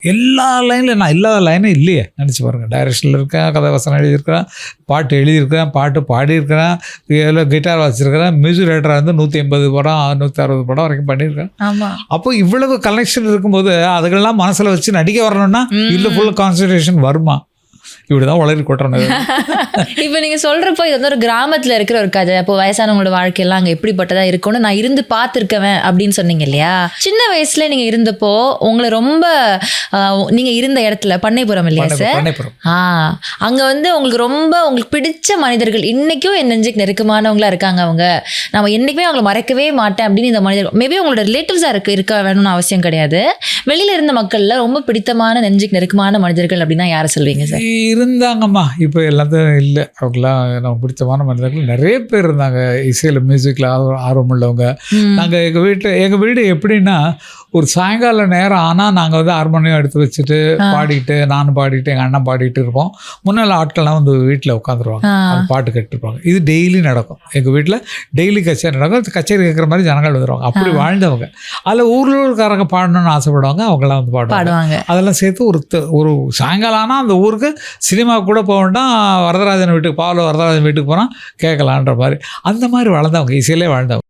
எல்லா லைனில் நான் இல்லாத லைனும் இல்லையே நினச்சி பாருங்கள். டைரக்ஷனில் இருக்கேன், கதை வசனம் எழுதியிருக்கிறேன், பாட்டு எழுதியிருக்கிறேன், பாட்டு பாடியிருக்கிறேன், எவ்வளோ கிட்டார் வச்சுருக்கிறேன், மியூசிக் டைரக்டராக இருந்து 180 படம் 160 படம் வரைக்கும் பண்ணியிருக்கேன். அப்போ இவ்வளவு கலெக்ஷன் இருக்கும்போது அதுக்கெல்லாம் மனசில் வச்சு நடிக்க வரணும்னா இல்லை ஃபுல் கான்சன்ட்ரேஷன் வருமா? இப்படிதான் வளரி கொட்டுறது. இப்போ நீங்க சொல்றப்போ இது வந்து ஒரு கிராமத்துல இருக்கிற ஒரு கதை. அப்போ வயசானவங்களோட வாழ்க்கையெல்லாம் அங்கே எப்படிப்பட்டதா இருக்கும்னு நான் இருந்து பார்த்துருக்கவேன் அப்படின்னு சொன்னீங்க இல்லையா? சின்ன வயசுல நீங்க இருந்தப்போ உங்களை ரொம்ப நீங்க இருந்த இடத்துல பண்ணைப்புறம் இல்லையா சார்? அங்க வந்து உங்களுக்கு ரொம்ப உங்களுக்கு பிடிச்ச மனிதர்கள் இன்னைக்கும் என் நெஞ்சுக்கு நெருக்கமானவங்களா இருக்காங்க. அவங்க நம்ம என்னைக்குமே அவங்களை மறக்கவே மாட்டேன் அப்படின்னு இந்த மனிதர்கள் மேபி உங்களோட ரிலேட்டிவ்ஸா இருக்க வேணும்னு அவசியம் கிடையாது. வெளியில இருந்த மக்கள்ல ரொம்ப பிடித்தமான நெஞ்சுக்கு நெருக்கமான மனிதர்கள் அப்படின்னா யாரை சொல்வீங்க சார்? இருந்தாங்கம்மா. இப்போ எல்லாத்தையும் இல்லை. அவங்களாம் நமக்கு பிடிச்சமான மனிதர்கள் நிறைய பேர் இருந்தாங்க. இசையில் மியூசிக்கில் ஆர்வம் உள்ளவங்க. நாங்கள் எங்கள் வீடு எப்படின்னா ஒரு சாயங்கால நேரம் ஆனால் நாங்கள் வந்து ஹார்மோனியம் எடுத்து வச்சுட்டு பாடிட்டு நானும் பாடிட்டு எங்கள் அண்ணன் பாடிட்டு இருப்போம். முன்னால் ஆட்கள்லாம் வந்து வீட்டில் உட்காந்துருவாங்க, அது பாட்டு கேட்டுருப்பாங்க. இது டெய்லி நடக்கும் எங்கள் வீட்டில். டெய்லி கச்சேரி நடக்கும். கச்சேரி கேட்குற மாதிரி ஜனங்கள் வந்துடுவாங்க. அப்படி வாழ்ந்தவங்க. அதில் ஊர்லூர்காரங்க பாடணும்னு ஆசைப்படுவாங்க, அவங்களாம் வந்து பாடுவாங்க. அதெல்லாம் சேர்த்து ஒரு சாயங்காலம் ஆனால் அந்த ஊருக்கு சினிமாவுக்கு கூட போக வேண்டாம், வரதராஜன் வீட்டுக்கு பாவல வரதராஜன் வீட்டுக்கு போனால் கேட்கலான்ற மாதிரி அந்த மாதிரி வளர்ந்தவங்க, இசையிலே வாழ்ந்தவங்க.